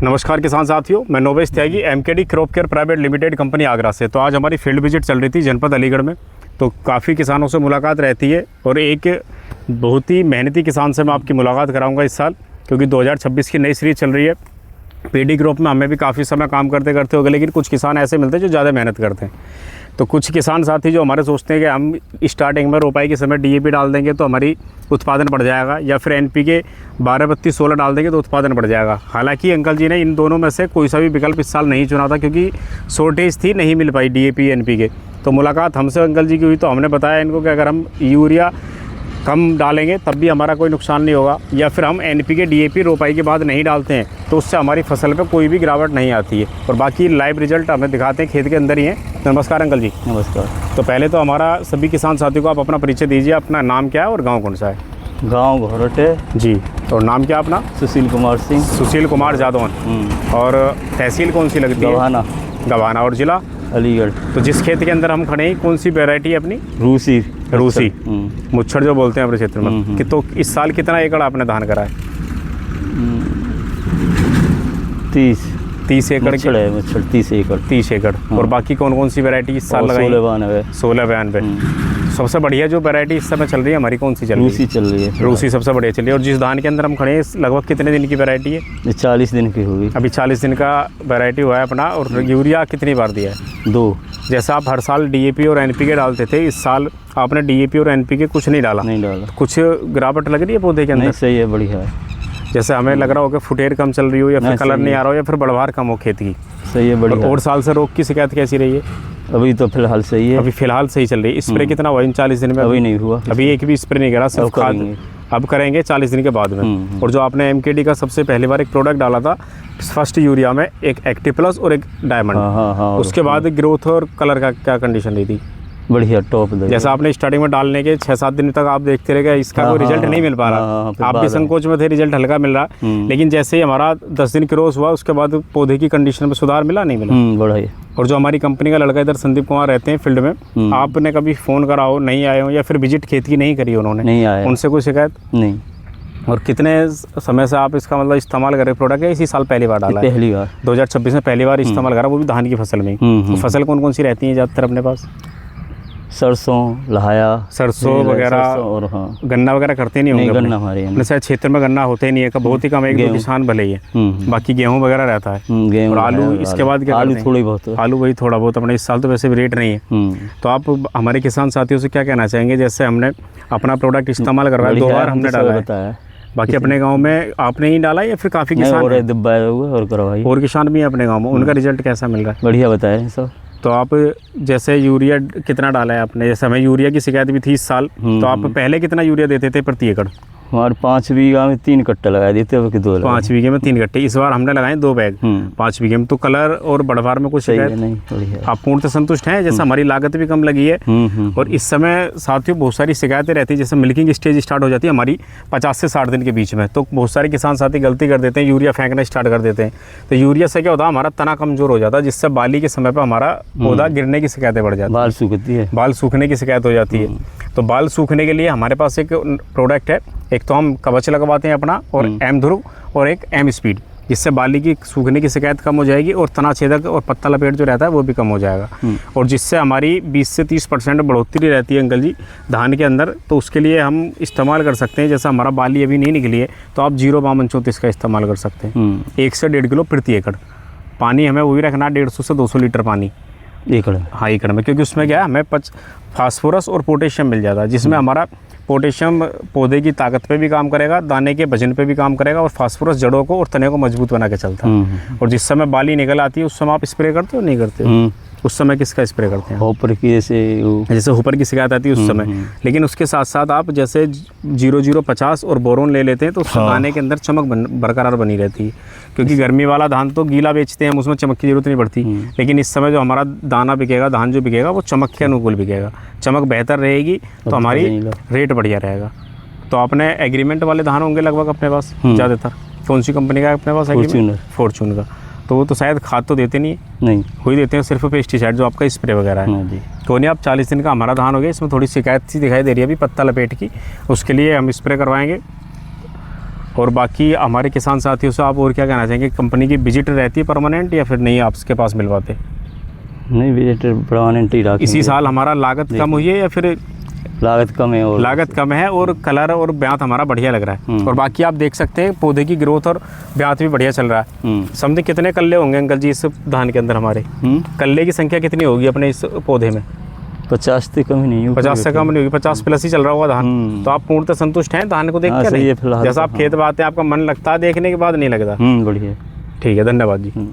नमस्कार किसान साथियों, मैं Novesh Tyagi MKD crop care private limited company Agra से। तो आज हमारी फील्ड विजिट चल रही थी जनपद अलीगढ़ में। तो काफ़ी किसानों से मुलाकात रहती है और एक बहुत ही मेहनती किसान से मैं आपकी मुलाकात कराऊंगा इस साल, क्योंकि 2026 की नई सीरीज चल रही है। पीडी क्रॉप में हमें भी काफ़ी समय काम करते करते हो गए, लेकिन कुछ किसान ऐसे मिलते हैं जो ज़्यादा मेहनत करते हैं। तो कुछ किसान साथी जो हमारे सोचते हैं कि हम स्टार्टिंग में रोपाई के समय डीएपी डाल देंगे तो हमारी उत्पादन बढ़ जाएगा, या फिर एनपीके 12-32-16 डाल देंगे तो उत्पादन बढ़ जाएगा। हालांकि अंकल जी ने इन दोनों में से कोई सा भी विकल्प इस साल नहीं चुना था, क्योंकि शॉर्टेज थी, नहीं मिल पाई डीएपी एनपीके। तो मुलाकात हमसे अंकल जी की हुई तो हमने बताया इनको कि अगर हम यूरिया कम डालेंगे तब भी हमारा कोई नुकसान नहीं होगा, या फिर हम एनपीके डीएपी रोपाई के बाद नहीं डालते हैं तो उससे हमारी फसल पे कोई भी गिरावट नहीं आती है। और बाकी लाइव रिजल्ट हमें दिखाते हैं, खेत के अंदर ही हैं। नमस्कार अंकल जी। नमस्कार। तो पहले तो हमारा सभी किसान साथियों को आप अपना परिचय दीजिए। अपना नाम क्या है और गांव कौन सा है? गांव घोरटे जी। और नाम क्या अपना? सुशील कुमार सिंह। सुशील कुमार जादौन। और तहसील कौन सी लगती है? गवाना। गवाना। और जिला? अलीगढ़। तो जिस खेत के अंदर हम खड़े हैं कौन सी वैरायटी है अपनी? रूसी। मुच्छर जो बोलते हैं अपने क्षेत्र में। कि तो इस साल कितना एकड़ आपने धान करा है? 30 एकड़ मुच्छर है। मुच्छर 30 एकड़। 30 एकड़। और बाकी कौन कौन सी वैरायटी इस साल लगाई? 1692। सबसे बढ़िया जो वैरायटी इस समय चल रही है हमारी कौन सी चल रही है? रूसी चल रही है। रूसी सबसे बढ़िया चल रही है। और जिस धान के अंदर हम खड़े हैं लगभग कितने दिन की वैरायटी है? 40 दिन की होगी। अभी 40 दिन का वैरायटी हुआ है अपना। और यूरिया कितनी बार दिया है? 2। जैसा आप हर साल डीएपी और एनपीके डालते थे, इस साल आपने डीएपी और एनपीके कुछ नहीं डाला? नहीं डाला। कुछ गिरावट लग रही है पौधे के अंदर? नहीं, सही है, बढ़िया है। जैसे हमें लग रहा हो कि फुटेर कम चल रही हो, या फिर कलर नहीं आ रहा हो, या फिर बढ़वार कम हो खेत की? सही है, बढ़िया। और साल से रोग की शिकायत कैसी रही है? अभी तो फिलहाल सही है। अभी फिलहाल सही चल रही है। स्प्रे कितना हुआ इन 40 दिन में? अभी नहीं हुआ। अभी एक भी स्प्रे नहीं करा, सिर्फ खाद अब करेंगे 40 दिन के बाद में। और जो आपने एमकेडी का सबसे पहली बार एक प्रोडक्ट डाला था फर्स्ट यूरिया में, एक एक्टिव प्लस और एक डायमंड, उसके बाद ग्रोथ और कलर का क्या कंडीशन रही थी? बढ़िया, टॉप। जैसा आपने स्टार्टिंग में डालने के 6-7 दिन तक आप देखते रह गए, इसका कोई रिजल्ट नहीं मिल पा रहा। आप भी संकोच में थे, रिजल्ट हल्का मिल रहा, लेकिन जैसे ही हमारा 10 दिन क्रॉस हुआ उसके बाद पौधे की कंडीशन में सुधार मिला नहीं मिला? बढ़िया। और जो हमारी कंपनी का लड़का इधर संदीप कुमार रहते हैं फील्ड में, आपने कभी फ़ोन करा हो, नहीं आए हो, या फिर विजिट खेत की नहीं करी उन्होंने? नहीं आया। उनसे कोई शिकायत नहीं। और कितने समय से आप इसका मतलब इस्तेमाल कर रहे प्रोडक्ट है? इसी साल पहली बार डाला है? पहली बार। 2026 में पहली बार इस्तेमाल करा, वो भी धान की फसल में। तो फसल कौन कौन सी रहती है ज़्यादातर अपने पास? सरसों, लहाया, सरसों वगैरह। और गन्ना वगैरह करते नहीं होंगे? गन्ना हमारे अपने शायद क्षेत्र में गन्ना होते ही नहीं है, बहुत ही कम, एक दो किसान भले ही है। बाकी गेहूं वगैरह रहता है। और आलू इसके बाद क्या? आलू थोड़ी बहुत। आलू वही थोड़ा बहुत। अपने इस साल तो वैसे भी रेट नहीं है। तो आप हमारे किसान साथियों से क्या कहना चाहेंगे? जैसे हमने अपना प्रोडक्ट इस्तेमाल करवाया, 2 बार हमने डाला है, बाकी अपने गांव में आपने ही डाला या फिर काफ़ी किसान और किसान भी हैं अपने गाँव में, उनका रिजल्ट कैसा मिल रहा है? बढ़िया बताया सब। तो आप जैसे यूरिया कितना डाला है आपने? जैसे हमें यूरिया की शिकायत भी थी इस साल, तो आप पहले कितना यूरिया देते थे प्रति एकड़? हमारे 5 बीघा में 3 कट्टे लगा देते हैं। 5 बीघे में 3 कट्टे। इस बार हमने लगाए 2 बैग 5 बीघे में। तो कलर और बढ़वार में कुछ शिकायत नहीं? आप पूर्णतः संतुष्ट हैं? जैसे हमारी लागत भी कम लगी है, और इस समय साथियों बहुत सारी शिकायतें रहती है। जैसे मिल्किंग स्टेज स्टार्ट हो जाती है हमारी 50 से 60 दिन के बीच में, तो बहुत सारे किसान साथी गलती कर देते हैं, यूरिया फेंकना स्टार्ट कर देते हैं। तो यूरिया से क्या होता है, हमारा तना कमजोर हो जाता है, जिससे बाली के समय पर हमारा पौधा गिरने की शिकायतें बढ़ जाती है, बाल सूखती है, बाल सूखने की शिकायत हो जाती है। तो बाल सूखने के लिए हमारे पास एक प्रोडक्ट है, एक तो हम कवच लगवाते हैं अपना, और एम ध्रुव, और एक एम स्पीड, जिससे बाली की सूखने की शिकायत कम हो जाएगी, और तना छेदक और पत्ता लपेट जो रहता है वो भी कम हो जाएगा, और जिससे हमारी 20 से 30% बढ़ोतरी रहती है अंकल जी धान के अंदर। तो उसके लिए हम इस्तेमाल कर सकते हैं, जैसे हमारा बाली अभी नहीं निकली है तो आप 05234 का इस्तेमाल कर सकते हैं। 1 से 1.5 किलो प्रति एकड़। पानी हमें वही रखना 150 से 200 लीटर पानी एकड़। हाँ, एकड़ में, क्योंकि उसमें क्या है, हमें फास्फोरस और पोटेशियम मिल जाता है, जिसमें हमारा पोटेशियम पौधे की ताकत पे भी काम करेगा, दाने के वजन पे भी काम करेगा, और फास्फोरस जड़ों को और तने को मजबूत बना के चलता है। और जिस समय बाली निकल आती है उस समय आप स्प्रे करते हो नहीं करते? उस समय किसका स्प्रे करते हैं? होपर की, जैसे होपर की शिकायत आती है उस समय। लेकिन उसके साथ साथ आप जैसे 0050 और बोरोन ले लेते हैं तो उससे दाने के अंदर चमक बरकरार बनी रहती है, क्योंकि गर्मी वाला धान तो गीला बेचते हैं हम, उसमें चमक की जरूरत नहीं पड़ती। लेकिन इस समय जो हमारा दाना बिकेगा, धान जो बिकेगा, वो चमक के अनुकूल बिकेगा। चमक बेहतर रहेगी तो हमारी रेट बढ़िया रहेगा। तो आपने एग्रीमेंट वाले धान होंगे लगभग अपने पास ज़्यादातर? कौन सी कंपनी का है अपने पास एग्रीमेंट? फॉर्च्यून का। तो वो तो शायद खाद तो देते नहीं वही देते हैं सिर्फ पेस्टिसाइड जो आपका स्प्रे वगैरह है। तो नहीं, आप 40 दिन का हमारा धान हो गया, इसमें थोड़ी शिकायत सी दिखाई दे रही है अभी पत्ता लपेट की, उसके लिए हम स्प्रे करवाएंगे। और बाकी हमारे किसान साथियों से आप और क्या कहना चाहेंगे, कंपनी की विजिट रहती है परमानेंट या फिर नहीं आपके पास मिलवाते? नहीं विजिट परमानेंट ही रखेंगे। इसी साल हमारा लागत कम हुई है या फिर लागत कम है और लागत कम है और कलर और ब्यात हमारा बढ़िया लग रहा है। और बाकी आप देख सकते हैं पौधे की ग्रोथ और ब्यात भी बढ़िया चल रहा है। समथिंग कितने कल्ले होंगे अंकल जी इस धान के अंदर हमारे? कल्ले की संख्या कितनी होगी अपने इस पौधे में? 50 से कम ही नहीं होगी। 50 से कम नहीं होगी, 50 प्लस ही चल रहा होगा धान। तो आप पूर्णतः संतुष्ट हैं धान को देख हाँ, के? सही है नहीं फिलहाल जैसा तो, आप खेत में आते हैं आपका मन लगता है देखने के बाद नहीं लगता? बढ़िया। ठीक है, धन्यवाद जी।